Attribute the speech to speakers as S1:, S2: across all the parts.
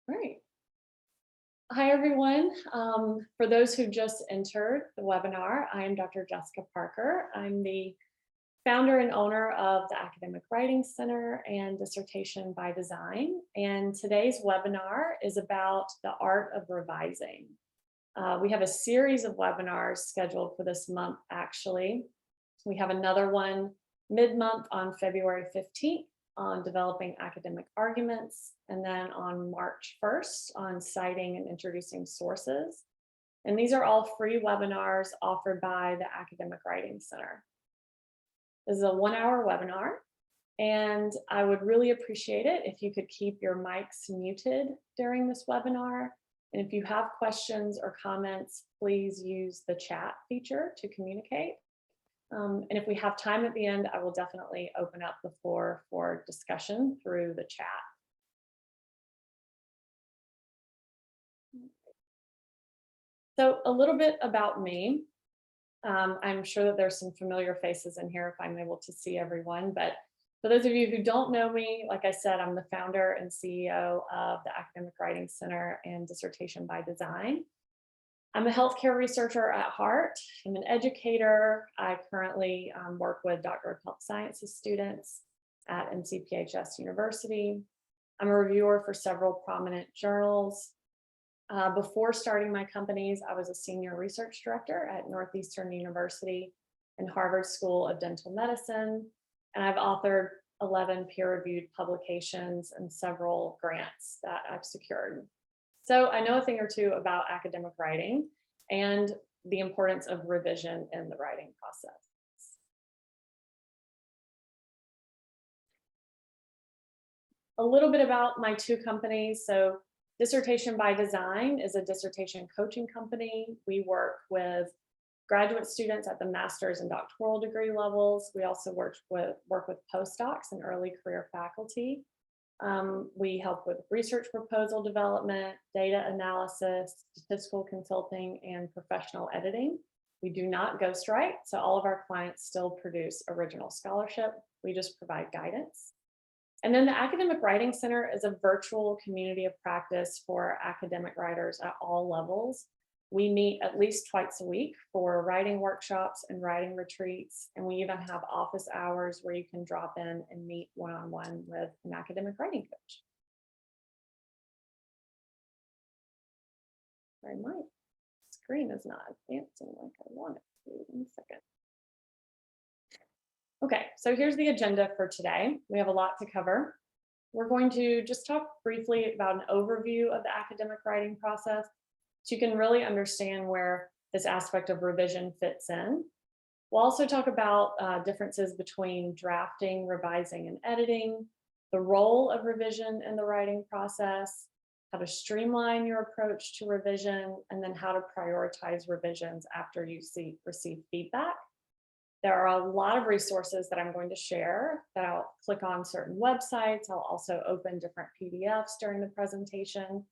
S1: Great. Hi, everyone. For those who just entered the webinar, I am Dr. Jessica Parker. I'm the founder and owner of the Academic Writing Center and Dissertation by Design. And today's webinar is about the art of revising. We have a series of webinars scheduled for this month, actually. We have another one mid-month on February 15th on developing academic arguments, and then on March 1st on citing and introducing sources. And these are all free webinars offered by the Academic Writing Center. This is a 1-hour webinar, and I would really appreciate it if you could keep your mics muted during this webinar. And if you have questions or comments, please use the chat feature to communicate. And if we have time at the end, I will definitely open up the floor for discussion through the chat. So a little bit about me. I'm sure that there's some familiar faces in here if I'm able to see everyone, but for those of you who don't know me, like I said, I'm the founder and CEO of the Academic Writing Center and Dissertation by Design. I'm a healthcare researcher at heart. I'm an educator. I currently work with Doctor of Health Sciences students at NCPHS University. I'm a reviewer for several prominent journals. Before starting my companies, I was a senior research director at Northeastern University and Harvard School of Dental Medicine. And I've authored 11 peer-reviewed publications and several grants that I've secured. So I know a thing or two about academic writing and the importance of revision in the writing process. A little bit about my two companies. So Dissertation by Design is a dissertation coaching company. We work with graduate students at the master's and doctoral degree levels. We also work with postdocs and early career faculty. We help with research proposal development, data analysis, statistical consulting, and professional editing. We do not ghostwrite, so all of our clients still produce original scholarship. We just provide guidance. And then the Academic Writing Center is a virtual community of practice for academic writers at all levels. We meet at least twice a week for writing workshops and writing retreats, and we even have office hours where you can drop in and meet one-on-one with an academic writing coach. Sorry, my screen is not advancing like I want it to. In a second. Okay, so here's the agenda for today. We have a lot to cover. We're going to just talk briefly about an overview of the academic writing process, so you can really understand where this aspect of revision fits in. We'll also talk about differences between drafting, revising, and editing, the role of revision in the writing process, how to streamline your approach to revision, and then how to prioritize revisions after you receive feedback. There are a lot of resources that I'm going to share that I'll click on certain websites. I'll also open different PDFs during the presentation.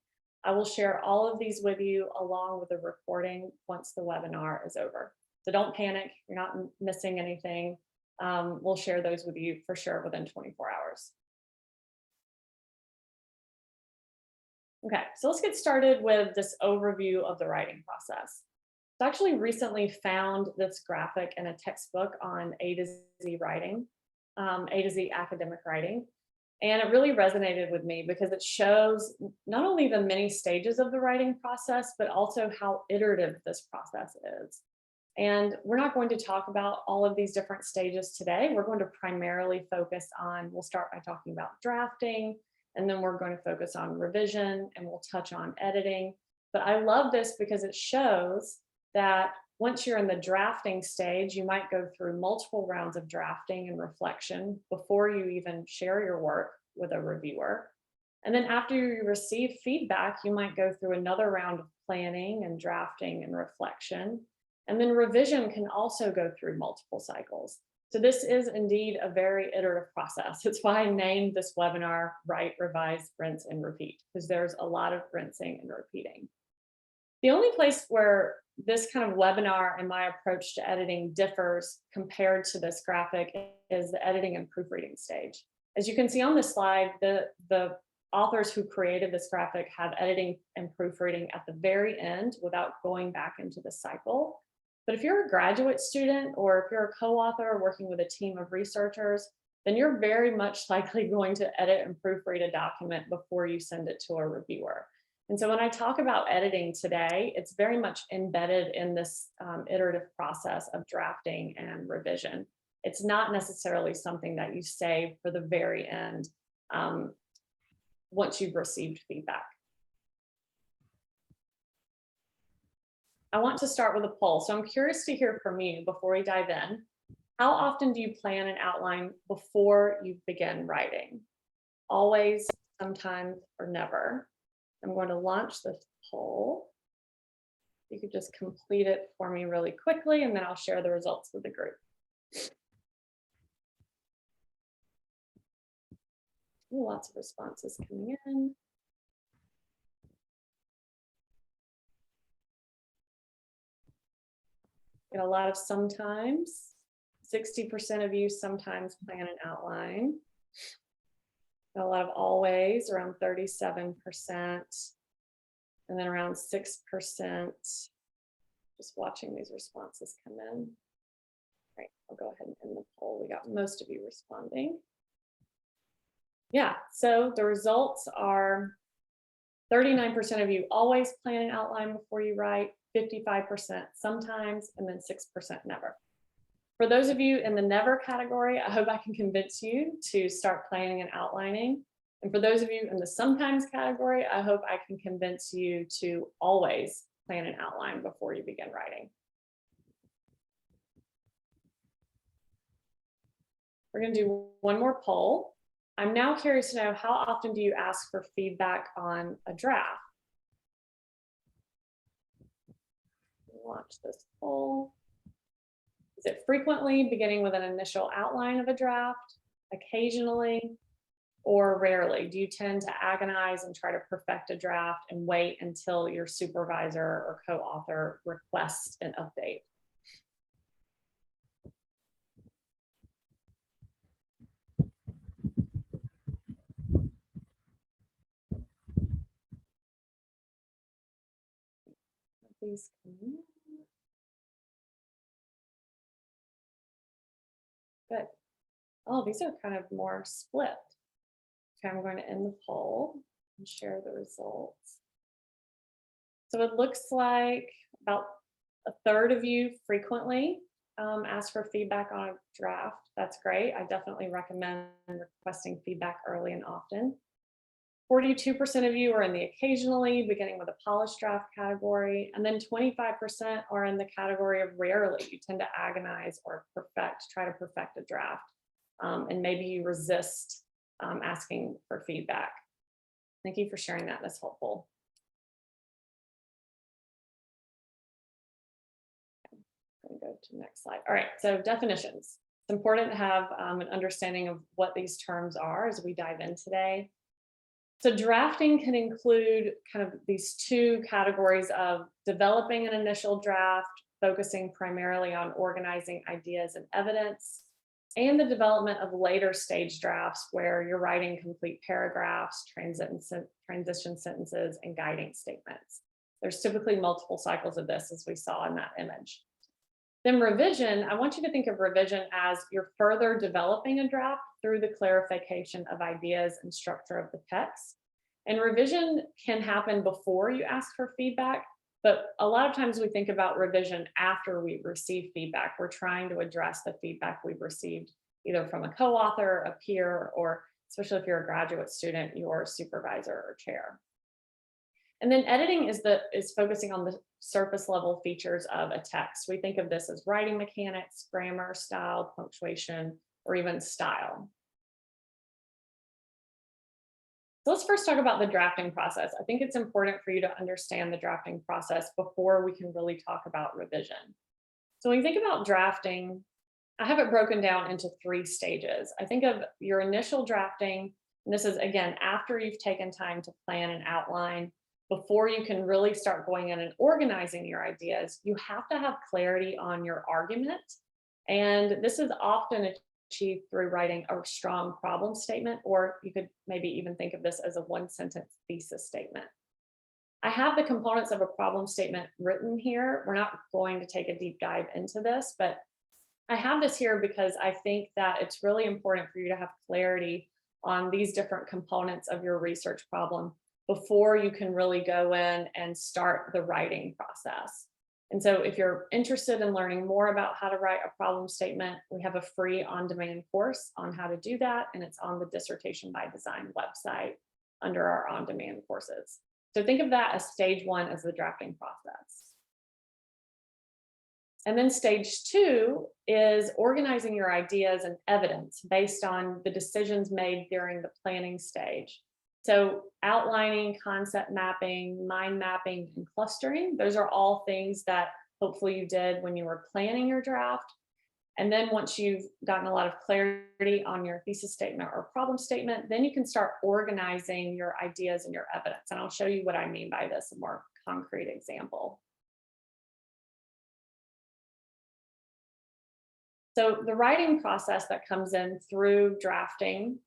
S1: I will share all of these with you along with a recording once the webinar is over. So don't panic, you're not missing anything. We'll share those with you for sure within 24 hours. Okay, so let's get started with this overview of the writing process. I actually recently found this graphic in a textbook on A to Z writing, A to Z academic writing. And it really resonated with me because it shows not only the many stages of the writing process, but also how iterative this process is. And we're not going to talk about all of these different stages today. We're going to primarily focus on, we'll start by talking about drafting, and then we're going to focus on revision, and we'll touch on editing. But I love this because it shows that once you're in the drafting stage, you might go through multiple rounds of drafting and reflection before you even share your work with a reviewer. And then after you receive feedback, you might go through another round of planning and drafting and reflection. And then revision can also go through multiple cycles. So this is indeed a very iterative process. It's why I named this webinar Write, Revise, Rinse, and Repeat, because there's a lot of rinsing and repeating. The only place where this kind of webinar and my approach to editing differs compared to this graphic is the editing and proofreading stage. As you can see on this slide, the authors who created this graphic have editing and proofreading at the very end without going back into the cycle. But if you're a graduate student or if you're a co-author working with a team of researchers, then you're very much likely going to edit and proofread a document before you send it to a reviewer. And so when I talk about editing today, it's very much embedded in this iterative process of drafting and revision. It's not necessarily something that you save for the very end once you've received feedback. I want to start with a poll. So I'm curious to hear from you before we dive in. How often do you plan an outline before you begin writing? Always, sometimes, or never? I'm going to launch this poll. You could just complete it for me really quickly, and then I'll share the results with the group. Ooh, lots of responses coming in. Get a lot of sometimes. 60% of you sometimes plan an outline. Got a lot of always, around 37%. And then around 6%. Just watching these responses come in. All right, I'll go ahead and end the poll. We got most of you responding. Yeah, so the results are 39% of you always plan an outline before you write, 55% sometimes, and then 6% never. For those of you in the never category, I hope I can convince you to start planning and outlining. And for those of you in the sometimes category, I hope I can convince you to always plan an outline before you begin writing. We're going to do one more poll. I'm now curious to know, how often do you ask for feedback on a draft? Launch this poll. Is it frequently, beginning with an initial outline of a draft, occasionally, or rarely? Do you tend to agonize and try to perfect a draft and wait until your supervisor or co-author requests an update? Please come in. Good. Oh, these are kind of more split. Okay, I'm going to end the poll and share the results. So it looks like about a third of you frequently ask for feedback on a draft. That's great. I definitely recommend requesting feedback early and often. 42% of you are in the occasionally, beginning with a polished draft category, and then 25% are in the category of rarely. You tend to agonize or try to perfect a draft, and maybe you resist asking for feedback. Thank you for sharing that. That's helpful. I'm going to go to the next slide. All right, so definitions. It's important to have an understanding of what these terms are as we dive in today. So drafting can include kind of these two categories of developing an initial draft, focusing primarily on organizing ideas and evidence, and the development of later stage drafts where you're writing complete paragraphs, transition sentences, and guiding statements. There's typically multiple cycles of this, as we saw in that image. Then revision, I want you to think of revision as you're further developing a draft through the clarification of ideas and structure of the text. And revision can happen before you ask for feedback, but a lot of times we think about revision after we receive feedback. We're trying to address the feedback we've received either from a co-author, a peer, or especially if you're a graduate student, your supervisor or chair. And then editing is focusing on the surface level features of a text. We think of this as writing mechanics, grammar, style, punctuation, or even style. So let's first talk about the drafting process. I think it's important for you to understand the drafting process before we can really talk about revision. So when you think about drafting, I have it broken down into 3 stages. I think of your initial drafting, and this is again after you've taken time to plan and outline. Before you can really start going in and organizing your ideas, you have to have clarity on your argument. And this is often achieved through writing a strong problem statement, or you could maybe even think of this as a one-sentence thesis statement. I have the components of a problem statement written here. We're not going to take a deep dive into this, but I have this here because I think that it's really important for you to have clarity on these different components of your research problem before you can really go in and start the writing process. And so if you're interested in learning more about how to write a problem statement, we have a free on-demand course on how to do that, and it's on the Dissertation by Design website under our on-demand courses. So think of that as stage one as the drafting process. And then stage two is organizing your ideas and evidence based on the decisions made during the planning stage. So outlining, concept mapping, mind mapping, and clustering, those are all things that hopefully you did when you were planning your draft. And then once you've gotten a lot of clarity on your thesis statement or problem statement, then you can start organizing your ideas and your evidence. And I'll show you what I mean by this, a more concrete example. So the writing process that comes in through drafting,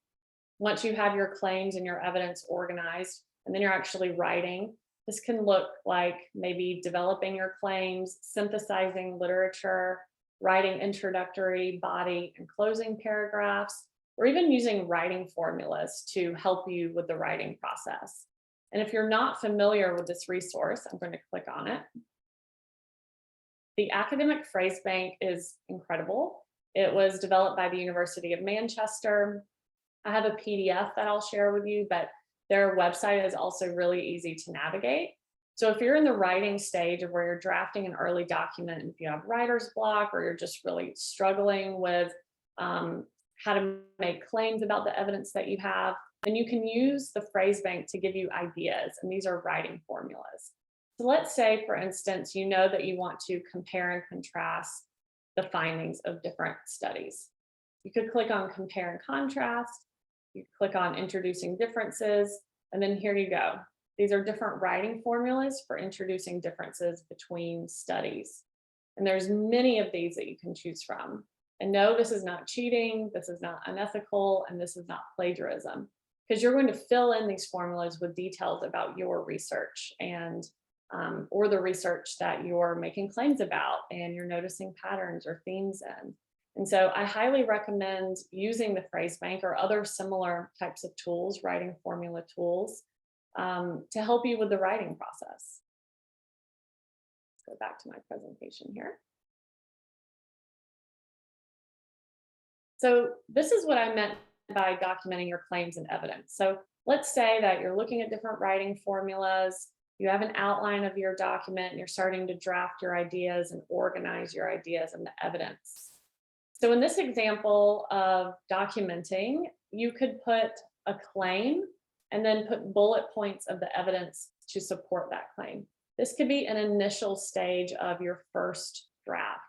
S1: once you have your claims and your evidence organized, and then you're actually writing, this can look like maybe developing your claims, synthesizing literature, writing introductory, body, and closing paragraphs, or even using writing formulas to help you with the writing process. And if you're not familiar with this resource, I'm going to click on it. The academic phrase bank is incredible. It was developed by the University of Manchester. I have a PDF that I'll share with you, but their website is also really easy to navigate. So if you're in the writing stage of where you're drafting an early document, if you have writer's block or you're just really struggling with how to make claims about the evidence that you have, then you can use the phrase bank to give you ideas, and these are writing formulas. So let's say, for instance, you know that you want to compare and contrast the findings of different studies. You could click on compare and contrast, you click on introducing differences, and then here you go. These are different writing formulas for introducing differences between studies. And there's many of these that you can choose from. And no, this is not cheating, this is not unethical, and this is not plagiarism, because you're going to fill in these formulas with details about your research and or the research that you're making claims about and you're noticing patterns or themes in. And so I highly recommend using the phrase bank or other similar types of tools, writing formula tools, to help you with the writing process. Let's go back to my presentation here. So this is what I meant by documenting your claims and evidence. So let's say that you're looking at different writing formulas, you have an outline of your document, and you're starting to draft your ideas and organize your ideas and the evidence. So in this example of documenting, you could put a claim and then put bullet points of the evidence to support that claim. This could be an initial stage of your first draft.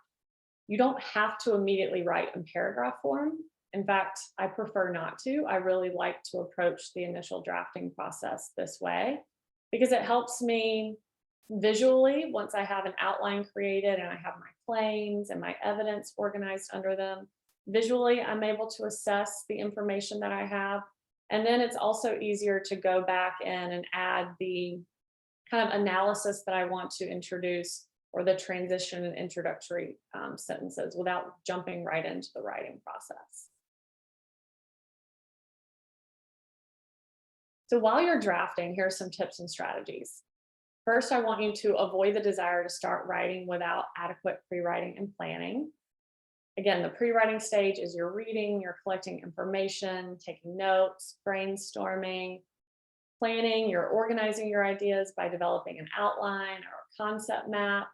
S1: You don't have to immediately write in paragraph form. In fact, I prefer not to. I really like to approach the initial drafting process this way because it helps me visually, once I have an outline created and I have my claims and my evidence organized under them, visually I'm able to assess the information that I have. And then it's also easier to go back in and add the kind of analysis that I want to introduce or the transition and introductory sentences without jumping right into the writing process. So while you're drafting, here are some tips and strategies. First, I want you to avoid the desire to start writing without adequate pre-writing and planning. Again, the pre-writing stage is you're reading, you're collecting information, taking notes, brainstorming, planning, you're organizing your ideas by developing an outline or a concept map.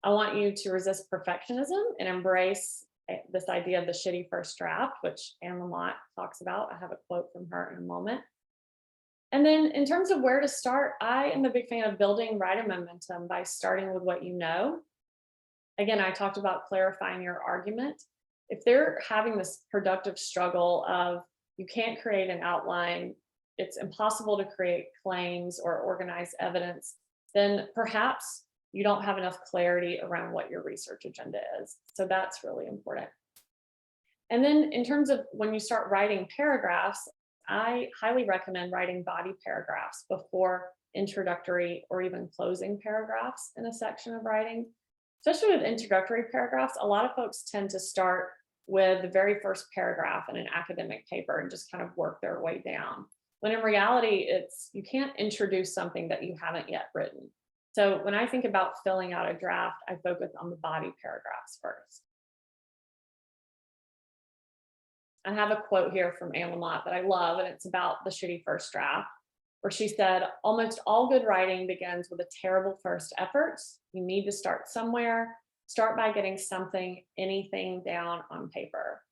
S1: I want you to resist perfectionism and embrace this idea of the shitty first draft, which Anne Lamott talks about. I have a quote from her in a moment. And then in terms of where to start, I am a big fan of building writer momentum by starting with what you know. Again, I talked about clarifying your argument. If they're having this productive struggle of you can't create an outline, it's impossible to create claims or organize evidence, then perhaps you don't have enough clarity around what your research agenda is. So that's really important. And then in terms of when you start writing paragraphs, I highly recommend writing body paragraphs before introductory or even closing paragraphs in a section of writing. Especially with introductory paragraphs, a lot of folks tend to start with the very first paragraph in an academic paper and just kind of work their way down. When in reality, you can't introduce something that you haven't yet written. So when I think about filling out a draft, I focus on the body paragraphs first. I have a quote here from Anne Lamott that I love, and it's about the shitty first draft, where she said, almost all good writing begins with a terrible first effort. You need to start somewhere. Start by getting anything down on paper.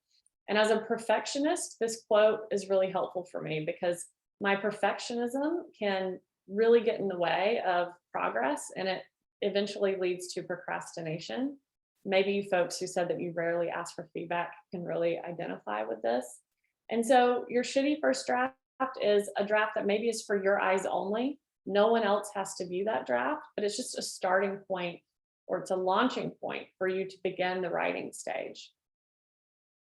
S1: And as a perfectionist, this quote is really helpful for me because my perfectionism can really get in the way of progress, and it eventually leads to procrastination. Maybe you folks who said that you rarely ask for feedback can really identify with this. And so your shitty first draft is a draft that maybe is for your eyes only. No one else has to view that draft, but it's just a starting point, or it's a launching point for you to begin the writing stage.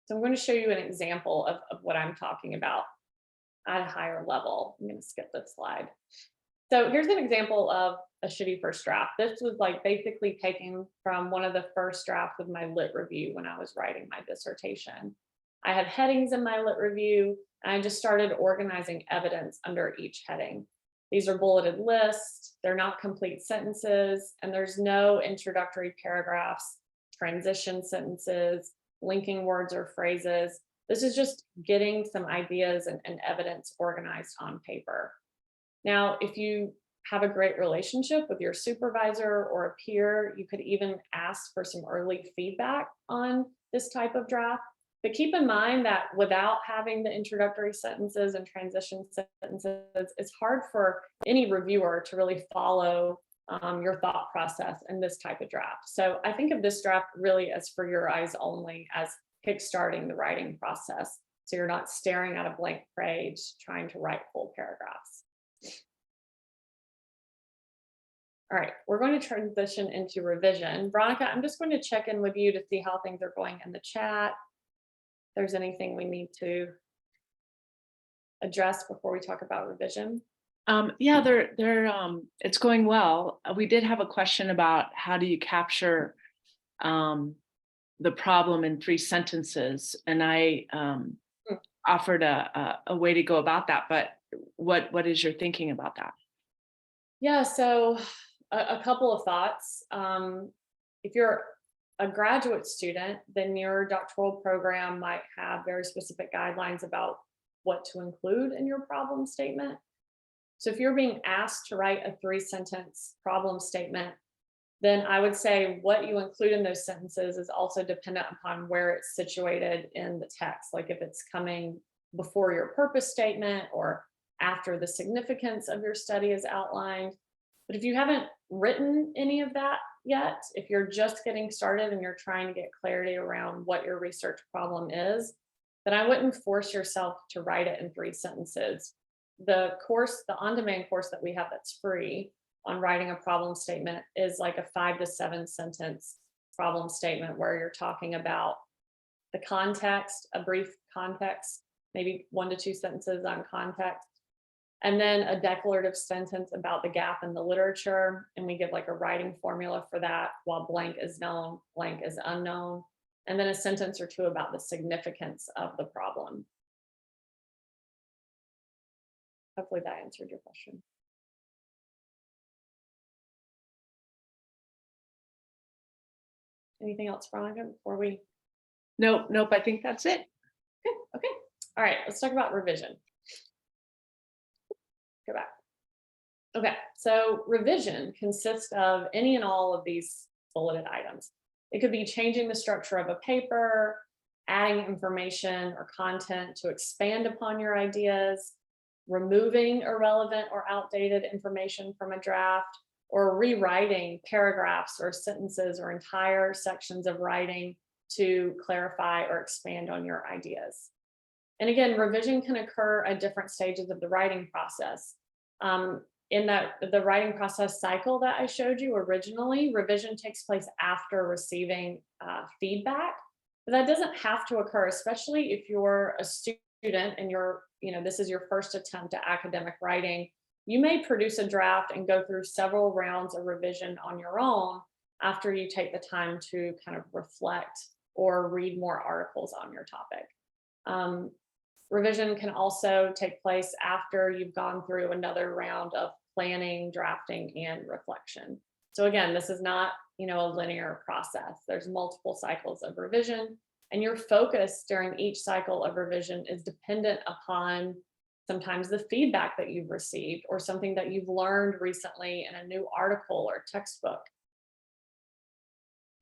S1: So I'm going to show you an example of what I'm talking about at a higher level. I'm going to skip this slide. So here's an example of a shitty first draft. This was like basically taken from one of the first drafts of my lit review when I was writing my dissertation. I had headings in my lit review, and I just started organizing evidence under each heading. These are bulleted lists, they're not complete sentences, and there's no introductory paragraphs, transition sentences, linking words or phrases. This is just getting some ideas and evidence organized on paper. Now, if you have a great relationship with your supervisor or a peer, you could even ask for some early feedback on this type of draft. But keep in mind that without having the introductory sentences and transition sentences, it's hard for any reviewer to really follow your thought process in this type of draft. So I think of this draft really as for your eyes only, as kickstarting the writing process. So you're not staring at a blank page trying to write full paragraphs. All right, we're going to transition into revision. Veronica, I'm just going to check in with you to see how things are going in the chat. If there's anything we need to address before we talk about revision.
S2: Yeah, it's going well. We did have a question about how do you capture the problem in 3 sentences, and I offered a way to go about that. But what is your thinking about that?
S1: Yeah, so a couple of thoughts. If you're a graduate student, then your doctoral program might have very specific guidelines about what to include in your problem statement. So if you're being asked to write a 3-sentence problem statement, then I would say what you include in those sentences is also dependent upon where it's situated in the text. Like if it's coming before your purpose statement or after the significance of your study is outlined. But if you haven't written any of that yet, if you're just getting started and you're trying to get clarity around what your research problem is, then I wouldn't force yourself to write it in 3 sentences. The on-demand course that we have that's free on writing a problem statement is like a 5 to 7 sentence problem statement where you're talking about the context, a brief context, maybe 1 to 2 sentences on context, and then a declarative sentence about the gap in the literature. And we give like a writing formula for that. While blank is known, blank is unknown. And then a sentence or 2 about the significance of the problem. Hopefully that answered your question. Anything else, Veronica, before we?
S2: Nope, I think that's it.
S1: Okay. All right, let's talk about revision. Go back. Okay, so revision consists of any and all of these bulleted items. It could be changing the structure of a paper, adding information or content to expand upon your ideas, removing irrelevant or outdated information from a draft, or rewriting paragraphs or sentences or entire sections of writing to clarify or expand on your ideas. And again, revision can occur at different stages of the writing process. In the writing process cycle that I showed you originally, revision takes place after receiving feedback. But that doesn't have to occur, especially if you're a student and this is your first attempt at academic writing. You may produce a draft and go through several rounds of revision on your own after you take the time to kind of reflect or read more articles on your topic. Revision can also take place after you've gone through another round of planning, drafting, and reflection. So again, this is not, a linear process. There's multiple cycles of revision, and your focus during each cycle of revision is dependent upon sometimes the feedback that you've received or something that you've learned recently in a new article or textbook.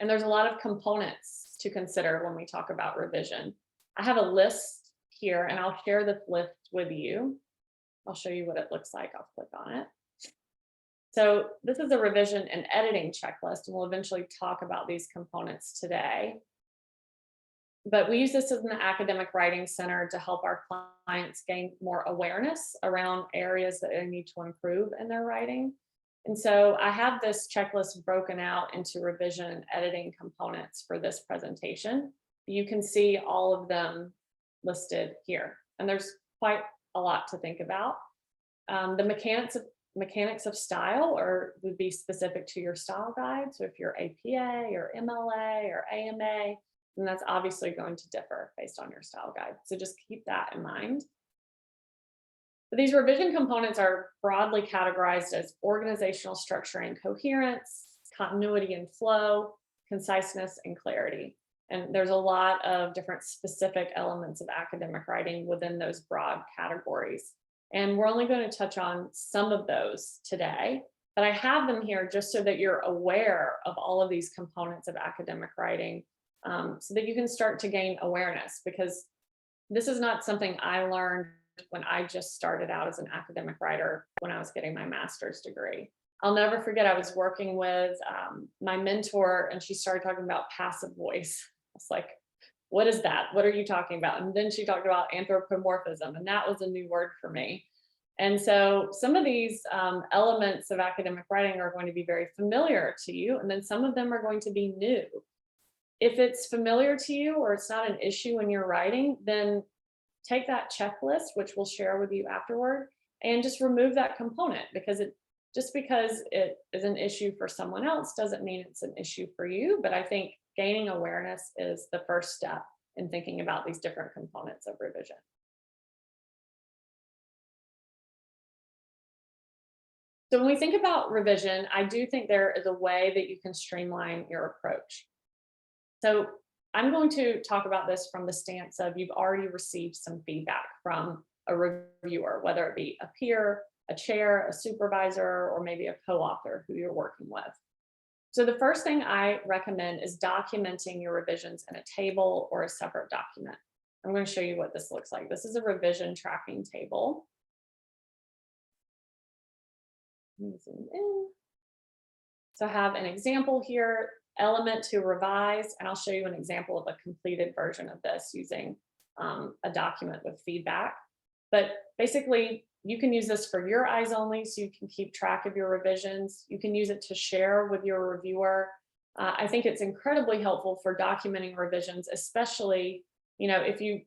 S1: And there's a lot of components to consider when we talk about revision. I have a list here, and I'll share this list with you. I'll show you what it looks like. I'll click on it. So this is a revision and editing checklist, and we'll eventually talk about these components today. But we use this as an academic writing center to help our clients gain more awareness around areas that they need to improve in their writing. And so I have this checklist broken out into revision and editing components for this presentation. You can see all of them listed here, and there's quite a lot to think about. The mechanics of style would be specific to your style guide. So if you're APA or MLA or AMA, then that's obviously going to differ based on your style guide. So just keep that in mind. But these revision components are broadly categorized as organizational structure and coherence, continuity and flow, conciseness and clarity. And there's a lot of different specific elements of academic writing within those broad categories. And we're only going to touch on some of those today, but I have them here just so that you're aware of all of these components of academic writing, so that you can start to gain awareness, because this is not something I learned when I just started out as an academic writer when I was getting my master's degree. I'll never forget, I was working with my mentor, and she started talking about passive voice. I was like, what is that? What are you talking about? And then she talked about anthropomorphism, and that was a new word for me. And so some of these elements of academic writing are going to be very familiar to you, and then some of them are going to be new. If it's familiar to you or it's not an issue in your writing, then take that checklist, which we'll share with you afterward, and just remove that component, because just because it is an issue for someone else doesn't mean it's an issue for you. But I think gaining awareness is the first step in thinking about these different components of revision. So when we think about revision, I do think there is a way that you can streamline your approach. So I'm going to talk about this from the stance of you've already received some feedback from a reviewer, whether it be a peer, a chair, a supervisor, or maybe a co-author who you're working with. So the first thing I recommend is documenting your revisions in a table or a separate document. I'm going to show you what this looks like. This is a revision tracking table. Let me zoom in. So I have an example here, element to revise, and I'll show you an example of a completed version of this using a document with feedback. But basically, you can use this for your eyes only, so you can keep track of your revisions. You can use it to share with your reviewer. I think it's incredibly helpful for documenting revisions, especially, if you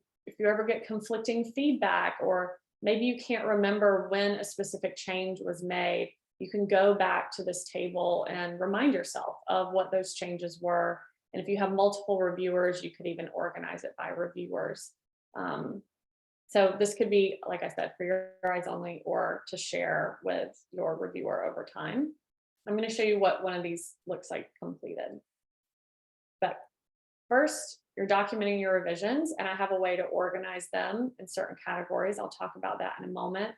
S1: ever get conflicting feedback, or maybe you can't remember when a specific change was made. You can go back to this table and remind yourself of what those changes were. And if you have multiple reviewers, you could even organize it by reviewers. So this could be, like I said, for your eyes only or to share with your reviewer over time. I'm going to show you what one of these looks like completed. But first, you're documenting your revisions, and I have a way to organize them in certain categories. I'll talk about that in a moment.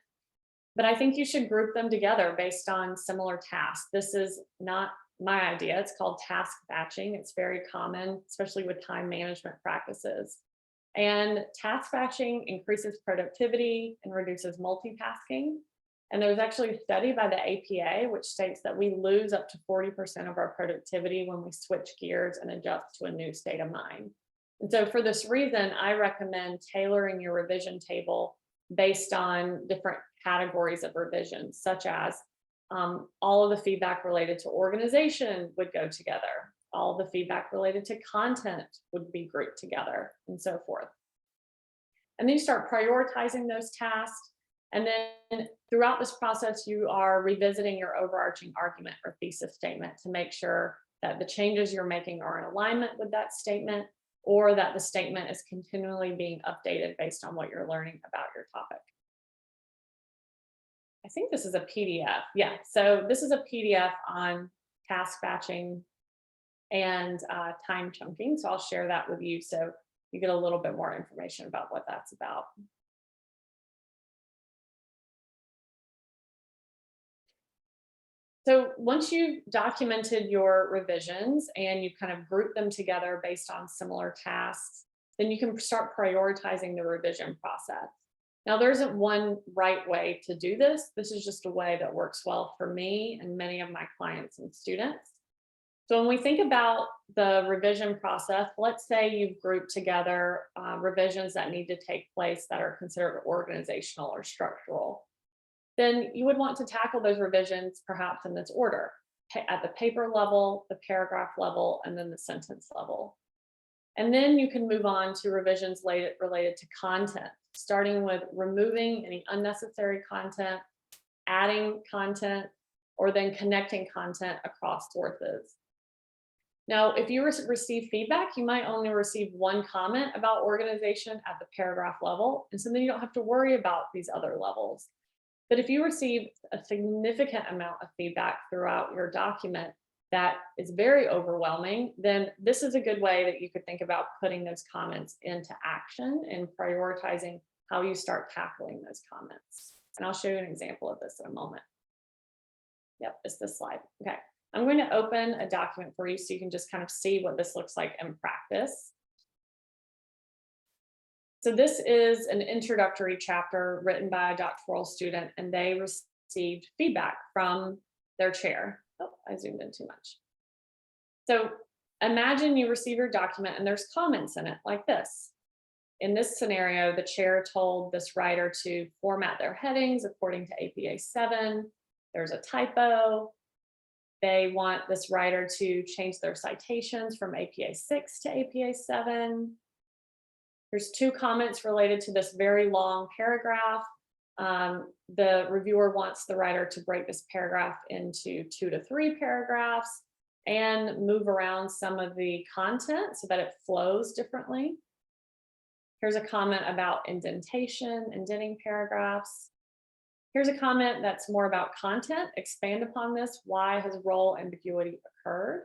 S1: But I think you should group them together based on similar tasks. This is not my idea. It's called task batching. It's very common, especially with time management practices. And task batching increases productivity and reduces multitasking. And there's actually a study by the APA which states that we lose up to 40% of our productivity when we switch gears and adjust to a new state of mind. And so for this reason, I recommend tailoring your revision table based on different categories of revisions, such as all of the feedback related to organization would go together. all the feedback related to content would be grouped together, and so forth. And then you start prioritizing those tasks. And then throughout this process, you are revisiting your overarching argument or thesis statement to make sure that the changes you're making are in alignment with that statement, or that the statement is continually being updated based on what you're learning about your topic. I think this is a PDF. Yeah, so this is a PDF on task batching and time chunking. So I'll share that with you so you get a little bit more information about what that's about. So once you've documented your revisions and you kind of group them together based on similar tasks, then you can start prioritizing the revision process. Now, there isn't one right way to do this. This is just a way that works well for me and many of my clients and students. So when we think about the revision process, let's say you've grouped together revisions that need to take place that are considered organizational or structural. Then you would want to tackle those revisions perhaps in this order: at the paper level, the paragraph level, and then the sentence level. And then you can move on to revisions related to content, starting with removing any unnecessary content, adding content, or then connecting content across sources. Now, if you receive feedback, you might only receive one comment about organization at the paragraph level, and so then you don't have to worry about these other levels. But if you receive a significant amount of feedback throughout your document that is very overwhelming, then this is a good way that you could think about putting those comments into action and prioritizing how you start tackling those comments. And I'll show you an example of this in a moment. Yep, it's this slide. Okay, I'm going to open a document for you so you can just kind of see what this looks like in practice. So this is an introductory chapter written by a doctoral student, and they received feedback from their chair. Oh, I zoomed in too much. So imagine you receive your document and there's comments in it like this. In this scenario, the chair told this writer to format their headings according to APA 7. There's a typo. They want this writer to change their citations from APA 6 to APA 7. There's 2 comments related to this very long paragraph. The reviewer wants the writer to break this paragraph into 2 to 3 paragraphs and move around some of the content so that it flows differently. Here's a comment about indentation, indenting paragraphs. Here's a comment that's more about content. Expand upon this. Why has role ambiguity occurred?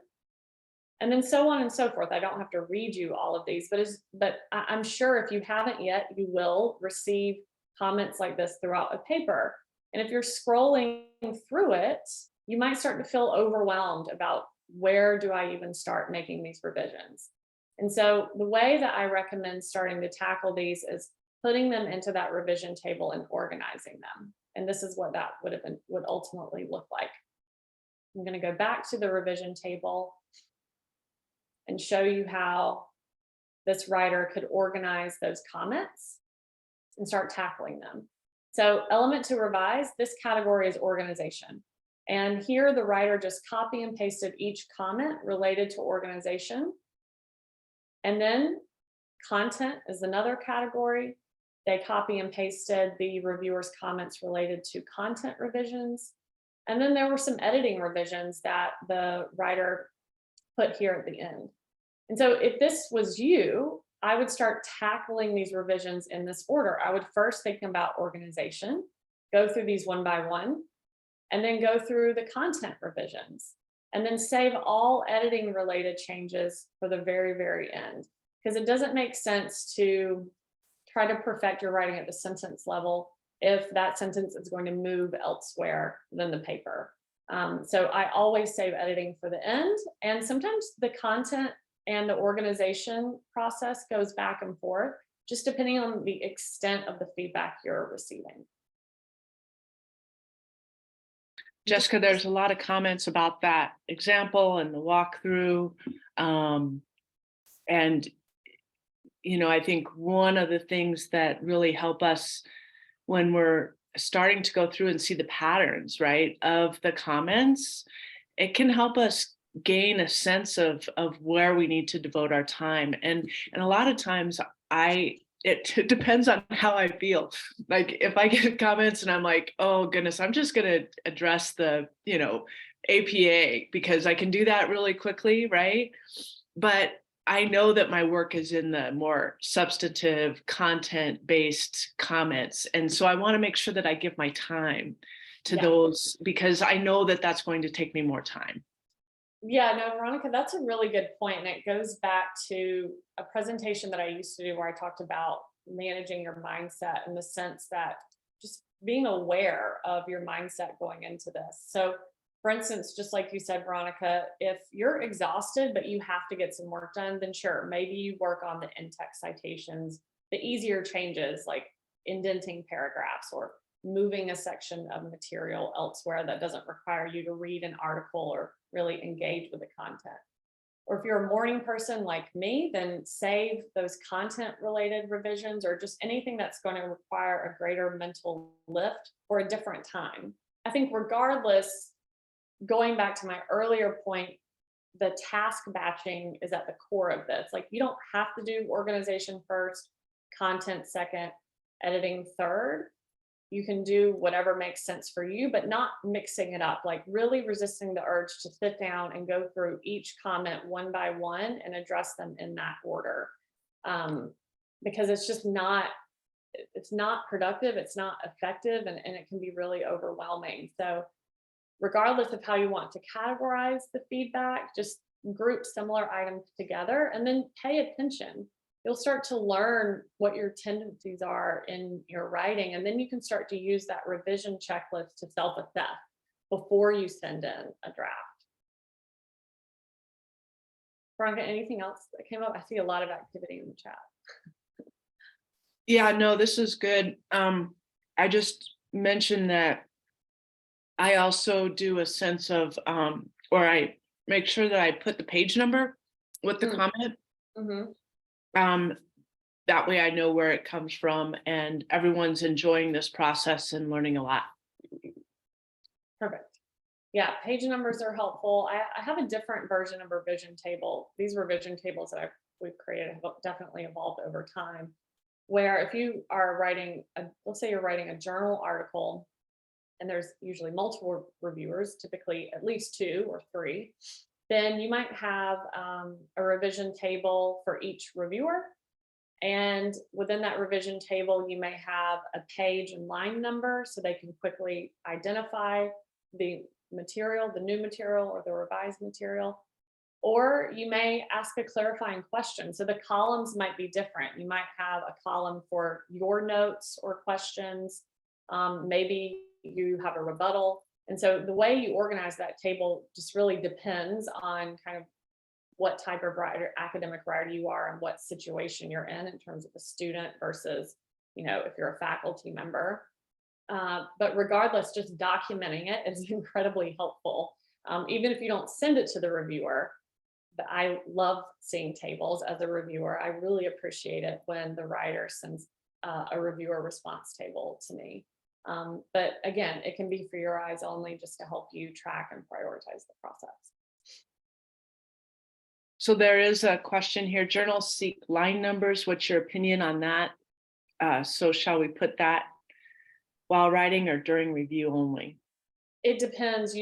S1: And then so on and so forth. I don't have to read you all of these, but I'm sure if you haven't yet, you will receive comments like this throughout a paper. And if you're scrolling through it, you might start to feel overwhelmed about where do I even start making these revisions. And so the way that I recommend starting to tackle these is putting them into that revision table and organizing them. And this is what that would ultimately look like. I'm going to go back to the revision table and show you how this writer could organize those comments and start tackling them. So element to revise, this category is organization. And here the writer just copy and pasted each comment related to organization. And then content is another category. They copy and pasted the reviewer's comments related to content revisions. And then there were some editing revisions that the writer put here at the end. And so if this was you, I would start tackling these revisions in this order. I would first think about organization, go through these one by one, and then go through the content revisions, and then save all editing related changes for the very, very end. Because it doesn't make sense to try to perfect your writing at the sentence level if that sentence is going to move elsewhere than the paper. So I always save editing for the end, and sometimes the content and the organization process goes back and forth, just depending on the extent of the feedback you're receiving.
S2: Jessica, there's a lot of comments about that example and the walkthrough. And, you know, I think one of the things that really help us when we're starting to go through and see the patterns, right, of the comments, it can help us gain a sense of where we need to devote our time. And a lot of times it depends on how I feel. Like if I get comments and I'm like, oh goodness, I'm just gonna address the, APA because I can do that really quickly, right? But I know that my work is in the more substantive content-based comments. And so I want to make sure that I give my time to
S1: Yeah.
S2: those because I know that that's going to take me more time.
S1: Yeah, no, Veronica, that's a really good point. And it goes back to a presentation that I used to do where I talked about managing your mindset in the sense that just being aware of your mindset going into this. So, for instance, just like you said, Veronica, if you're exhausted, but you have to get some work done, then sure, maybe you work on the in-text citations, the easier changes like indenting paragraphs or moving a section of material elsewhere that doesn't require you to read an article or really engage with the content. Or if you're a morning person like me, then save those content related revisions or just anything that's going to require a greater mental lift for a different time. I think regardless, going back to my earlier point, the task batching is at the core of this. Like you don't have to do organization first, content second, editing third. You can do whatever makes sense for you, but not mixing it up, like really resisting the urge to sit down and go through each comment one by one and address them in that order. Because it's not productive, it's not effective, and it can be really overwhelming. So regardless of how you want to categorize the feedback, just group similar items together and then pay attention. You'll start to learn what your tendencies are in your writing, and then you can start to use that revision checklist to self-assess before you send in a draft. Veronica, anything else that came up? I see a lot of activity in the chat.
S2: Yeah, no, this is good. I just mentioned that I also do a sense of, or I make sure that I put the page number with the comment.
S1: Mm-hmm.
S2: That way I know where it comes from and everyone's enjoying this process and learning a lot.
S1: Perfect. Yeah, page numbers are helpful. I have a different version of revision table. These revision tables that we've created have definitely evolved over time. Where if you are writing, let's say you're writing a journal article, and there's usually multiple reviewers, typically at least 2 or 3, then you might have a revision table for each reviewer. And within that revision table, you may have a page and line number so they can quickly identify the material, the new material or the revised material. Or you may ask a clarifying question. So the columns might be different. You might have a column for your notes or questions. Maybe you have a rebuttal. And so the way you organize that table just really depends on kind of what type of writer, academic writer you are and what situation you're in terms of a student versus, if you're a faculty member. But regardless, just documenting it is incredibly helpful. Even if you don't send it to the reviewer, but I love seeing tables as a reviewer. I really appreciate it when the writer sends a reviewer response table to me. But again, it can be for your eyes only just to help you track and prioritize the process.
S2: So there is a question here. Journals seek line numbers. What's your opinion on that? So shall we put that while writing or during review only?
S1: It depends.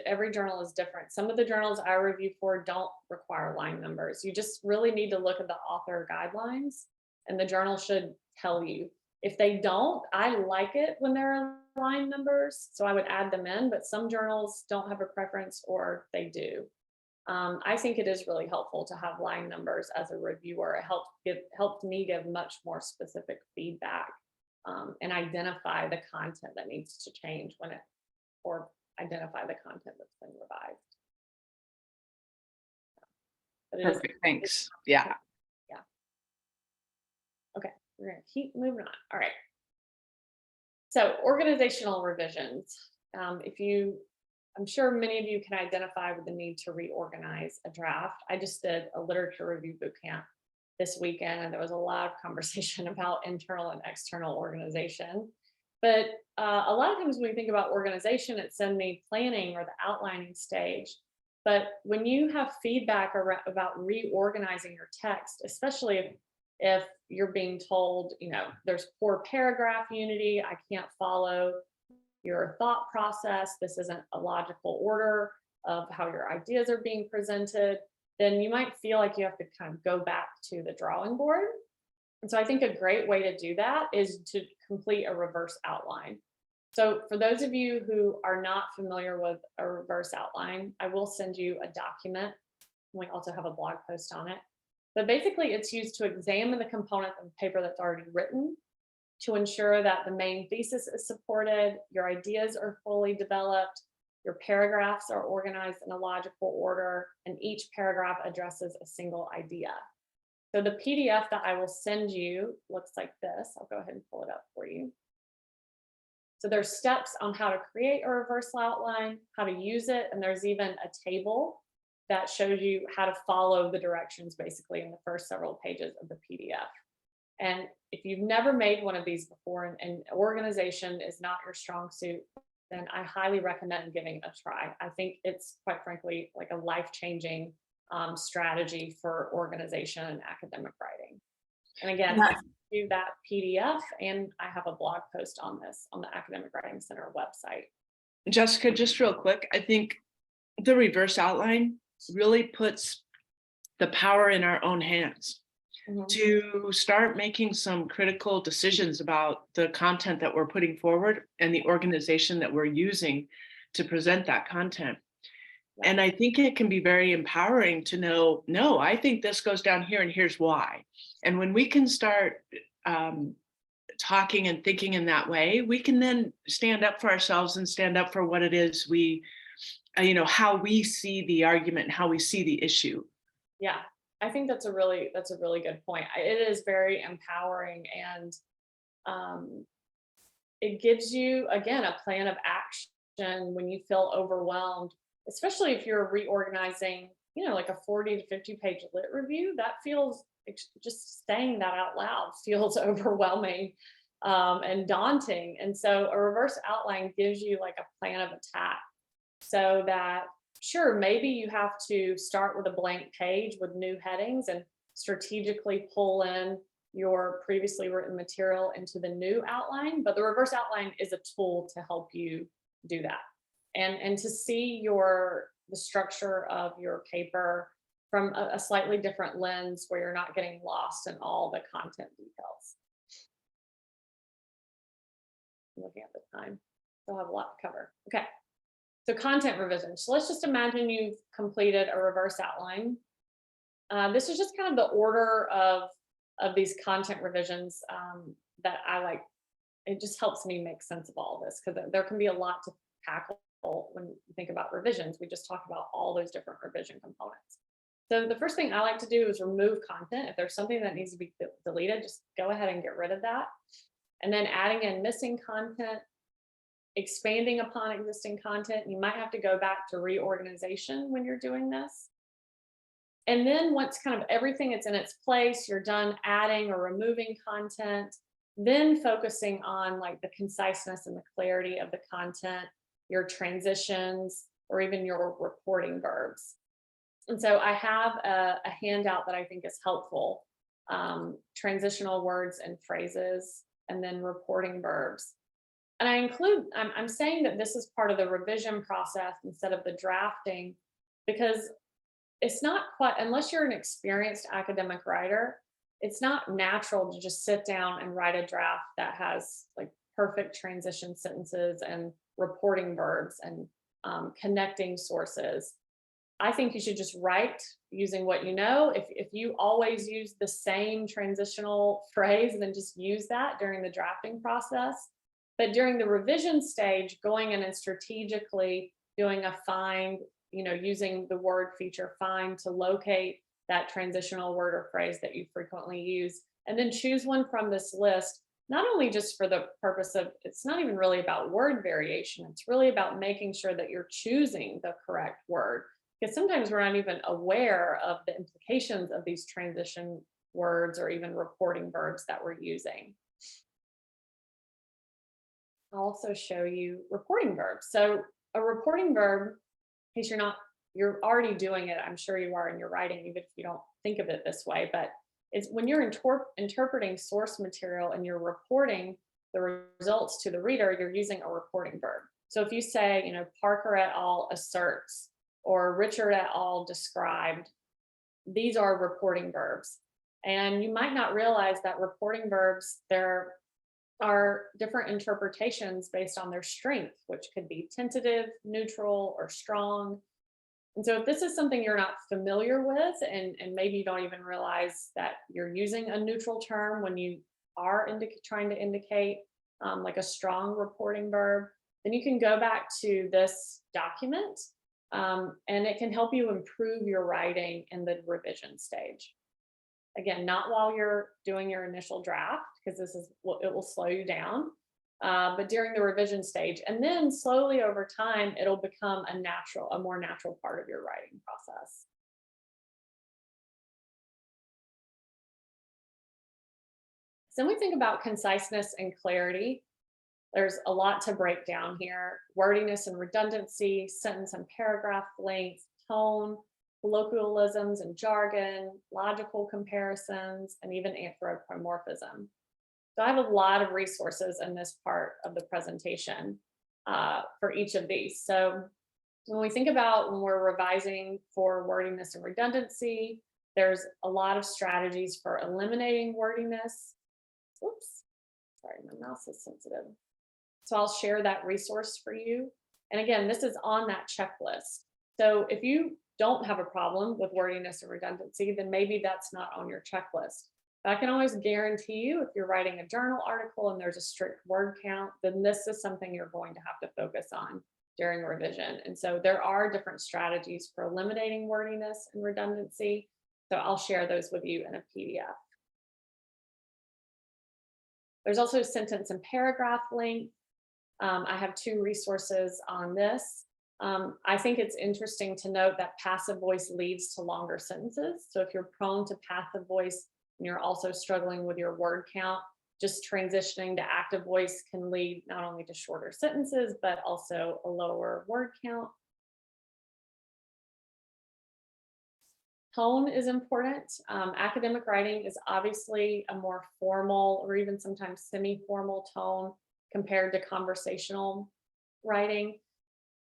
S1: Every journal is different. Some of the journals I review for don't require line numbers. You just really need to look at the author guidelines, and the journal should tell you. If they don't, I like it when there are line numbers, so I would add them in, but some journals don't have a preference or they do. I think it is really helpful to have line numbers as a reviewer. It helped me give much more specific feedback and identify the content that needs to change or identify the content that's been revised.
S2: Perfect, thanks. Yeah.
S1: Okay, we're gonna keep moving on. All right. So organizational revisions. I'm sure many of you can identify with the need to reorganize a draft. I just did a literature review boot camp this weekend, and there was a lot of conversation about internal and external organization. But a lot of times when we think about organization, it's in the planning or the outlining stage. But when you have feedback about reorganizing your text, especially if you're being told, there's poor paragraph unity, I can't follow your thought process, this isn't a logical order of how your ideas are being presented, then you might feel like you have to kind of go back to the drawing board. And so I think a great way to do that is to complete a reverse outline. So for those of you who are not familiar with a reverse outline, I will send you a document. We also have a blog post on it. But basically it's used to examine the component of the paper that's already written to ensure that the main thesis is supported, your ideas are fully developed, your paragraphs are organized in a logical order, and each paragraph addresses a single idea. So the PDF that I will send you looks like this. I'll go ahead and pull it up for you. So there's steps on how to create a reverse outline, how to use it, and there's even a table that shows you how to follow the directions basically in the first several pages of the PDF. And if you've never made one of these before and organization is not your strong suit, then I highly recommend giving it a try. I think it's quite frankly like a life-changing strategy for organization and academic writing. And again, I'll do that PDF, and I have a blog post on this on the Academic Writing Center website.
S2: Jessica, just real quick, I think the reverse outline really puts the power in our own hands to start making some critical decisions about the content that we're putting forward and the organization that we're using to present that content. And I think it can be very empowering to know, no, I think this goes down here and here's why. And when we can start talking and thinking in that way, we can then stand up for ourselves and stand up for what it is we, how we see the argument, how we see the issue.
S1: Yeah, I think that's a really good point. It is very empowering, and it gives you, again, a plan of action when you feel overwhelmed, especially if you're reorganizing, like a 40 to 50 page lit review. That feels, just saying that out loud feels overwhelming and daunting. And so a reverse outline gives you like a plan of attack, so that sure, maybe you have to start with a blank page with new headings and strategically pull in your previously written material into the new outline, but the reverse outline is a tool to help you do that, and to see the structure of your paper from a slightly different lens, where you're not getting lost in all the content details. I'm looking at the time, still have a lot to cover. Okay, so content revision. So let's just imagine you've completed a reverse outline. This is just kind of the order of these content revisions that I like. It just helps me make sense of all of this, because there can be a lot to tackle when you think about revisions. We just talked about all those different revision components. So the first thing I like to do is remove content. If there's something that needs to be deleted, just go ahead and get rid of that. And then adding in missing content, expanding upon existing content. You might have to go back to reorganization when you're doing this. And then once kind of everything is in its place, you're done adding or removing content, then focusing on like the conciseness and the clarity of the content, your transitions, or even your reporting verbs. And so I have a handout that I think is helpful, transitional words and phrases, and then reporting verbs. And I'm saying that this is part of the revision process instead of the drafting, because it's not quite, unless you're an experienced academic writer, it's not natural to just sit down and write a draft that has like perfect transition sentences and reporting verbs and connecting sources. I think you should just write using what you know. If you always use the same transitional phrase, then just use that during the drafting process. But during the revision stage, going in and strategically doing a find, using the word feature find to locate that transitional word or phrase that you frequently use, and then choose one from this list, not only just for the purpose of, it's not even really about word variation, it's really about making sure that you're choosing the correct word, because sometimes we're not even aware of the implications of these transition words or even reporting verbs that we're using. I'll also show you reporting verbs. So a reporting verb, in case you're not you're already doing it. I'm sure you are in your writing, even if you don't think of it this way. But it's when you're interpreting source material and you're reporting the results to the reader, you're using a reporting verb. So if you say, Parker et al. Asserts or Richard et al. Described, these are reporting verbs. And you might not realize that reporting verbs, there are different interpretations based on their strength, which could be tentative, neutral, or strong. And so if this is something you're not familiar with, and maybe you don't even realize that you're using a neutral term when you are trying to indicate like a strong reporting verb, then you can go back to this document and it can help you improve your writing in the revision stage. Again, not while you're doing your initial draft, because it will slow you down, but during the revision stage. And then slowly over time, it'll become a more natural part of your writing process. So when we think about conciseness and clarity, there's a lot to break down here. Wordiness and redundancy, sentence and paragraph length, tone, colloquialisms and jargon, logical comparisons, and even anthropomorphism. So I have a lot of resources in this part of the presentation for each of these. So when we think about when we're revising for wordiness and redundancy, there's a lot of strategies for eliminating wordiness. Oops, sorry, my mouse is sensitive. So I'll share that resource for you. And again, this is on that checklist. So if you don't have a problem with wordiness and redundancy, then maybe that's not on your checklist. But I can always guarantee you, if you're writing a journal article and there's a strict word count, then this is something you're going to have to focus on during revision. And so there are different strategies for eliminating wordiness and redundancy. So I'll share those with you in a PDF. There's also sentence and paragraph length. I have 2 resources on this. I think it's interesting to note that passive voice leads to longer sentences. So if you're prone to passive voice and you're also struggling with your word count, just transitioning to active voice can lead not only to shorter sentences, but also a lower word count. Tone is important. Academic writing is obviously a more formal or even sometimes semi-formal tone compared to conversational writing.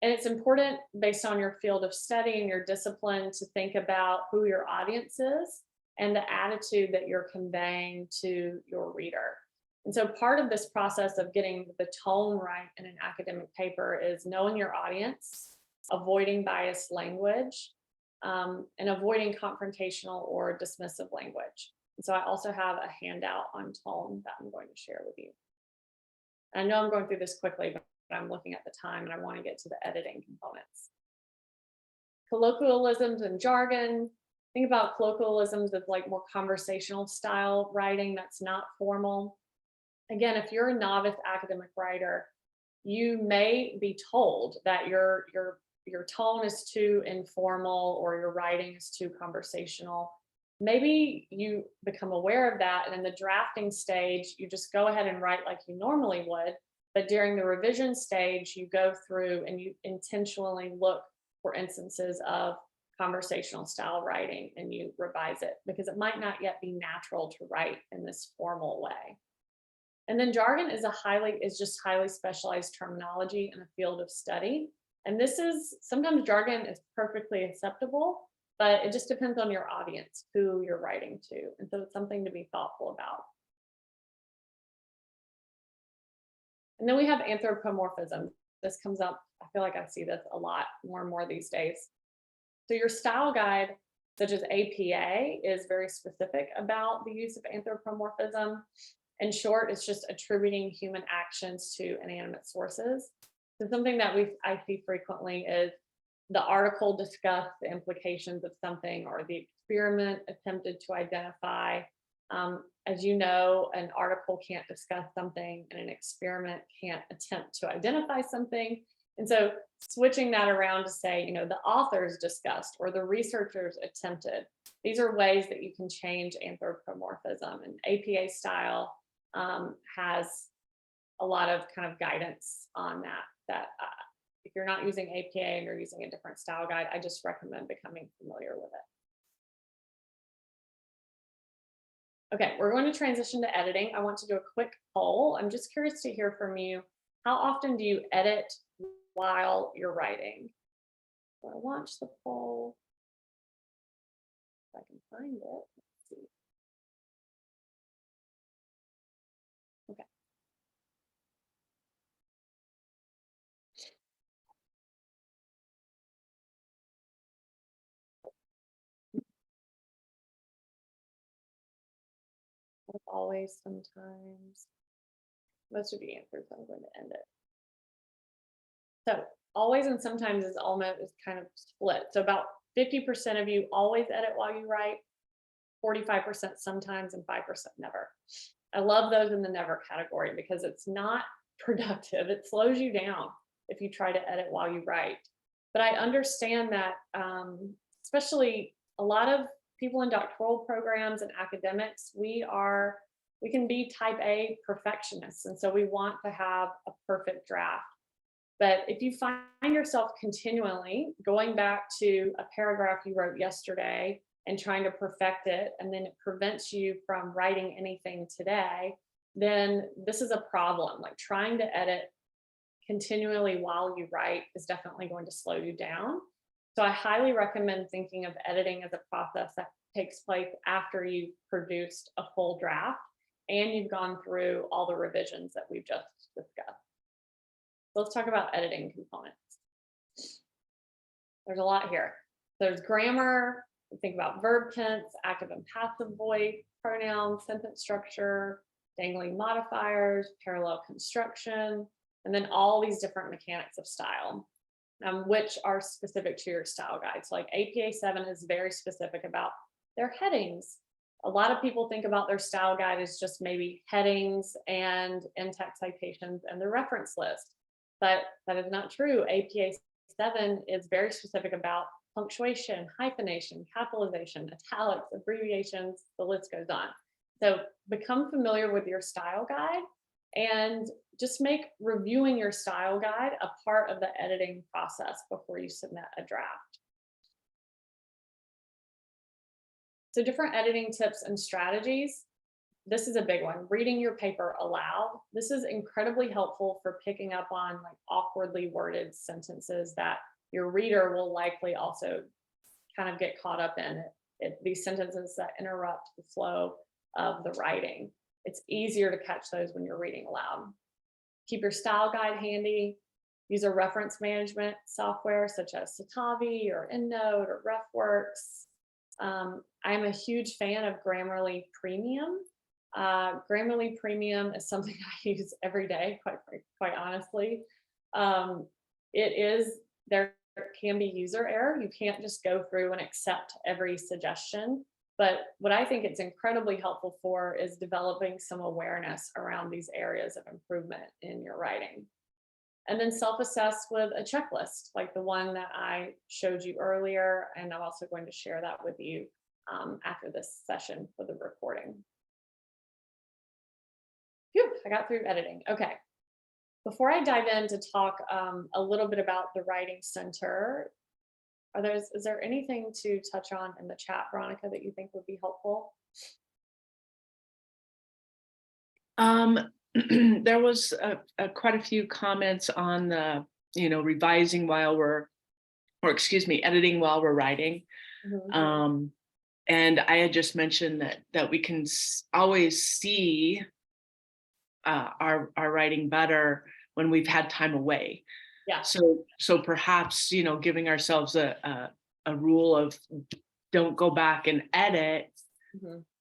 S1: And it's important based on your field of study and your discipline to think about who your audience is and the attitude that you're conveying to your reader. And so part of this process of getting the tone right in an academic paper is knowing your audience, avoiding biased language, and avoiding confrontational or dismissive language. And so I also have a handout on tone that I'm going to share with you. I know I'm going through this quickly, but I'm looking at the time and I want to get to the editing components. Colloquialisms and jargon. Think about colloquialisms as like more conversational style writing that's not formal. Again, if you're a novice academic writer, you may be told that your tone is too informal or your writing is too conversational. Maybe you become aware of that, and in the drafting stage, you just go ahead and write like you normally would. But during the revision stage, you go through and you intentionally look for instances of conversational style writing and you revise it because it might not yet be natural to write in this formal way. And then jargon is just highly specialized terminology in a field of study. And this is sometimes jargon is perfectly acceptable, but it just depends on your audience, who you're writing to. And so it's something to be thoughtful about. And then we have anthropomorphism. This comes up, I feel like I see this a lot more and more these days. So your style guide, such as APA, is very specific about the use of anthropomorphism. In short, it's just attributing human actions to inanimate sources. So something that I see frequently is the article discussed the implications of something or the experiment attempted to identify. As you know, an article can't discuss something and an experiment can't attempt to identify something. And so switching that around to say, the authors discussed or the researchers attempted, these are ways that you can change anthropomorphism. And APA style has a lot of kind of guidance on that If you're not using APA and you're using a different style guide, I just recommend becoming familiar with it. Okay, we're going to transition to editing. I want to do a quick poll. I'm just curious to hear from you. How often do you edit while you're writing? So I launch the poll. If I can find it. Let's see. Okay. As always, sometimes. Most of the answers, I'm going to end it. So always and sometimes is almost is kind of split. So about 50% of you always edit while you write, 45% sometimes, and 5% never. I love those in the never category because it's not productive. It slows you down if you try to edit while you write. But I understand that, especially a lot of people in doctoral programs and academics, we can be type A perfectionists. And so we want to have a perfect draft. But if you find yourself continually going back to a paragraph you wrote yesterday and trying to perfect it, and then it prevents you from writing anything today, then this is a problem. Like trying to edit continually while you write is definitely going to slow you down. So I highly recommend thinking of editing as a process that takes place after you've produced a full draft and you've gone through all the revisions that we've just discussed. Let's talk about editing components. There's a lot here. There's grammar, think about verb tense, active and passive voice, pronouns, sentence structure, dangling modifiers, parallel construction, and then all these different mechanics of style, which are specific to your style guide. So like APA 7 is very specific about their headings. A lot of people think about their style guide as just maybe headings and in-text citations and the reference list. But that is not true. APA 7 is very specific about punctuation, hyphenation, capitalization, italics, abbreviations, the list goes on. So become familiar with your style guide and just make reviewing your style guide a part of the editing process before you submit a draft. So different editing tips and strategies. This is a big one. Reading your paper aloud. This is incredibly helpful for picking up on like awkwardly worded sentences that your reader will likely also kind of get caught up in. These sentences that interrupt the flow of the writing. It's easier to catch those when you're reading aloud. Keep your style guide handy. Use a reference management software such as Citavi or EndNote or RefWorks. I'm a huge fan of Grammarly Premium. Grammarly Premium is something I use every day, quite honestly. There can be user error. You can't just go through and accept every suggestion. But what I think it's incredibly helpful for is developing some awareness around these areas of improvement in your writing. And then self-assess with a checklist, like the one that I showed you earlier. And I'm also going to share that with you after this session for the recording. Phew, I got through editing. Okay. Before I dive in to talk a little bit about the Writing Center, is there anything to touch on in the chat, Veronica, that you think would be helpful?
S2: There was quite a few comments on the, revising while editing while we're writing. Mm-hmm. And I had just mentioned that we can always see our writing better when we've had time away. Yeah. So perhaps, giving ourselves a rule of don't go back and edit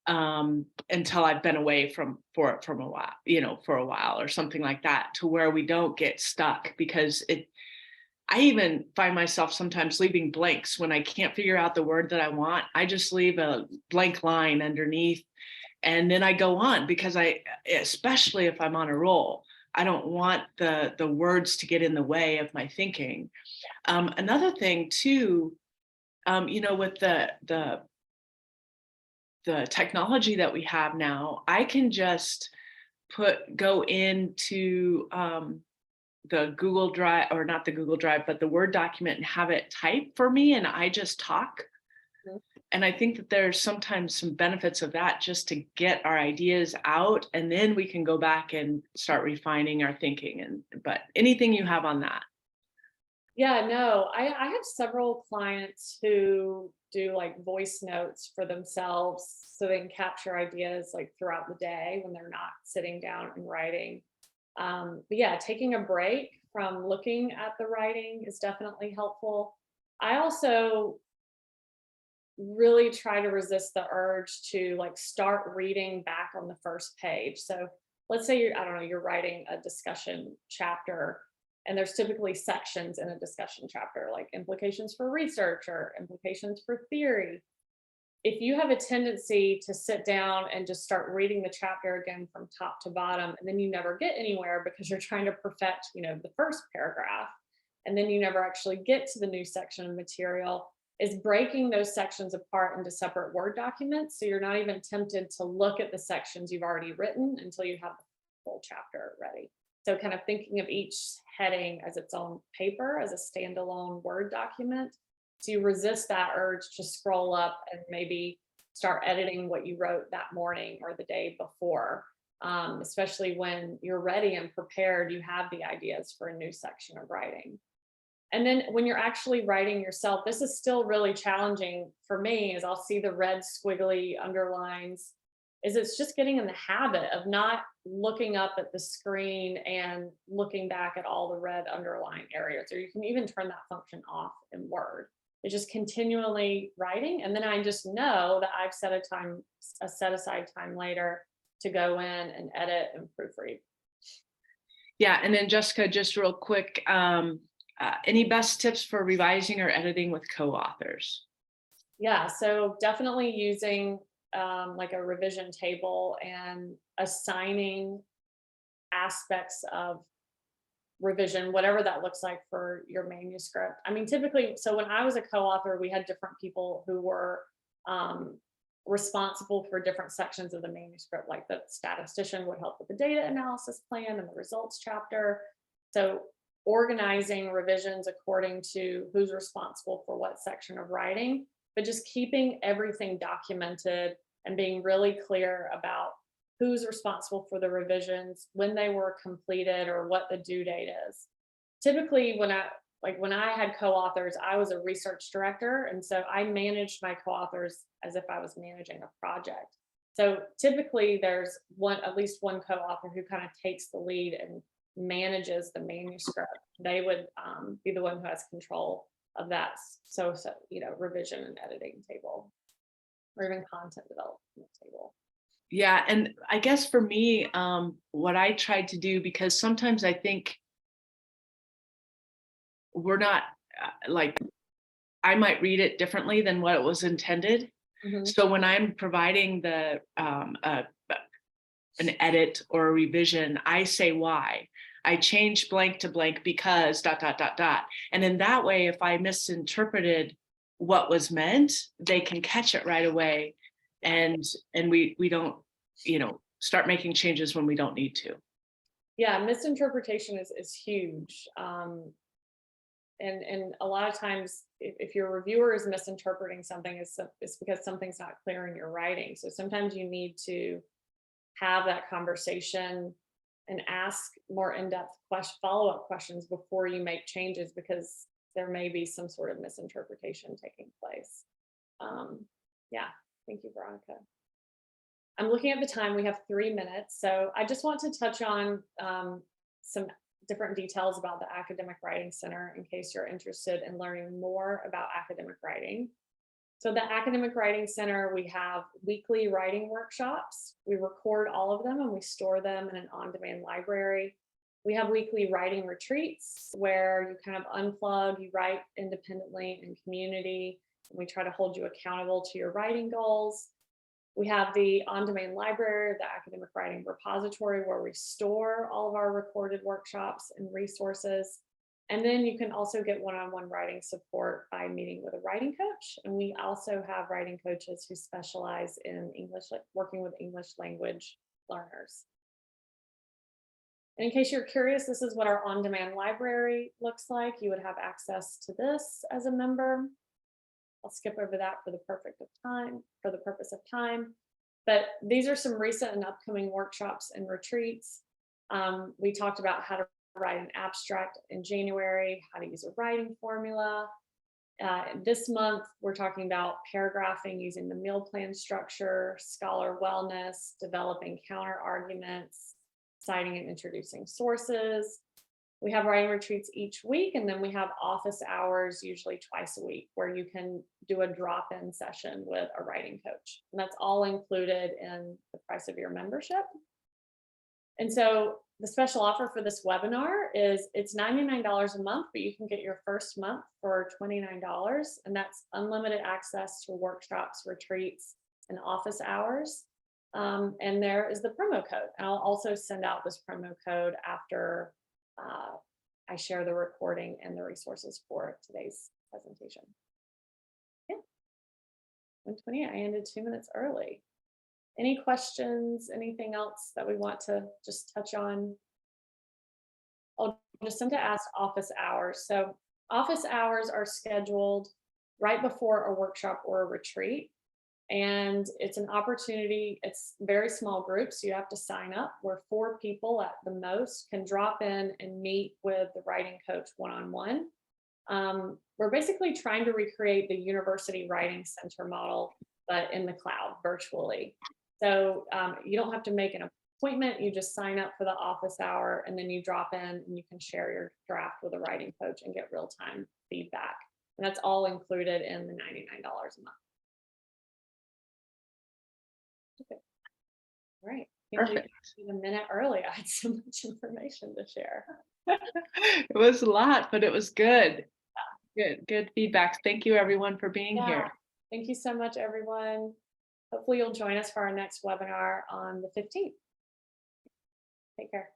S2: until I've been away for a while or something like that, to where we don't get stuck, because I even find myself sometimes leaving blanks when I can't figure out the word that I want. I just leave a blank line underneath and then I go on, because especially if I'm on a roll, I don't want the words to get in the way of my thinking. Another thing too, with the technology that we have now, I can just go into the Google Drive, or not the Google Drive, but the Word document, and have it type for me and I just talk.
S1: Mhm.
S2: And I think that there's sometimes some benefits of that, just to get our ideas out, and then we can go back and start refining our thinking. But anything you have on that?
S1: Yeah, no, I have several clients who do like voice notes for themselves so they can capture ideas like throughout the day when they're not sitting down and writing. But yeah, taking a break from looking at the writing is definitely helpful. I also really try to resist the urge to like start reading back on the first page. So let's say I don't know, you're writing a discussion chapter, and there's typically sections in a discussion chapter, like implications for research or implications for theory. If you have a tendency to sit down and just start reading the chapter again from top to bottom, and then you never get anywhere because you're trying to perfect, the first paragraph, and then you never actually get to the new section of material, is breaking those sections apart into separate Word documents. So you're not even tempted to look at the sections you've already written until you have the full chapter ready. So kind of thinking of each heading as its own paper, as a standalone Word document. So you resist that urge to scroll up and maybe start editing what you wrote that morning or the day before, especially when you're ready and prepared, you have the ideas for a new section of writing. And then when you're actually writing yourself, this is still really challenging for me, as I'll see the red squiggly underlines, is it's just getting in the habit of not looking up at the screen and looking back at all the red underline areas, or you can even turn that function off in Word. It's just continually writing. And then I just know that I've set a set aside time later to go in and edit and proofread.
S2: Yeah, and then Jessica, just real quick, any best tips for revising or editing with co-authors?
S1: Yeah, so definitely using like a revision table and assigning aspects of revision, whatever that looks like for your manuscript. I mean, typically, so when I was a co-author, we had different people who were um, responsible for different sections of the manuscript, like the statistician would help with the data analysis plan and the results chapter. So organizing revisions according to who's responsible for what section of writing, but just keeping everything documented and being really clear about who's responsible for the revisions, when they were completed, or what the due date is. Typically, when I had co-authors, I was a research director, and so I managed my co-authors as if I was managing a project. So typically there's at least one co-author who kind of takes the lead and manages the manuscript. They would be the one who has control of that. So revision and editing table, or even content development table.
S2: Yeah, and I guess for me, what I tried to do, because sometimes I think we're not like, I might read it differently than what it was intended.
S1: Mhm.
S2: So when I'm providing the an edit or a revision, I say why. I changed blank to blank because ... And in that way, if I misinterpreted what was meant, they can catch it right away. And we don't, start making changes when we don't need to.
S1: Yeah, misinterpretation is huge. And a lot of times, if your reviewer is misinterpreting something, it's because something's not clear in your writing. So sometimes you need to have that conversation and ask more in-depth follow-up questions before you make changes, because there may be some sort of misinterpretation taking place. Yeah, thank you, Veronica. I'm looking at the time. We have 3 minutes. So I just want to touch on some different details about the Academic Writing Center in case you're interested in learning more about academic writing. So the Academic Writing Center, we have weekly writing workshops. We record all of them and we store them in an on-demand library. We have weekly writing retreats where you kind of unplug, you write independently in community, and we try to hold you accountable to your writing goals. We have the on-demand library, the Academic Writing Repository, where we store all of our recorded workshops and resources. And then you can also get one-on-one writing support by meeting with a writing coach. And we also have writing coaches who specialize in English, like working with English language learners. And in case you're curious, this is what our on-demand library looks like. You would have access to this as a member. I'll skip over that for the purpose of time. But these are some recent and upcoming workshops and retreats. We talked about how to write an abstract in January, how to use a writing formula. This month, we're talking about paragraphing using the meal plan structure, scholar wellness, developing counter arguments, citing and introducing sources. We have writing retreats each week, and then we have office hours, usually twice a week, where you can do a drop-in session with a writing coach. And that's all included in the price of your membership. And so the special offer for this webinar is it's $99 a month, but you can get your first month for $29. And that's unlimited access to workshops, retreats, and office hours. And there is the promo code. And I'll also send out this promo code after I share the recording and the resources for today's presentation. Yeah, 1:20, I ended 2 minutes early. Any questions, anything else that we want to just touch on? I'll just send to ask office hours. So office hours are scheduled right before a workshop or a retreat. And it's an opportunity, it's very small groups, so you have to sign up, where 4 people at the most can drop in and meet with the writing coach one-on-one. We're basically trying to recreate the university writing center model, but in the cloud virtually. So you don't have to make an appointment, you just sign up for the office hour, and then you drop in and you can share your draft with a writing coach and get real-time feedback. And that's all included in the $99 a month. Okay. All right.
S2: Perfect.
S1: A minute early. I had so much information to share.
S2: It was a lot, but it was good. Good feedback. Thank you everyone for being here.
S1: Thank you so much, everyone. Hopefully you'll join us for our next webinar on the 15th. Take care.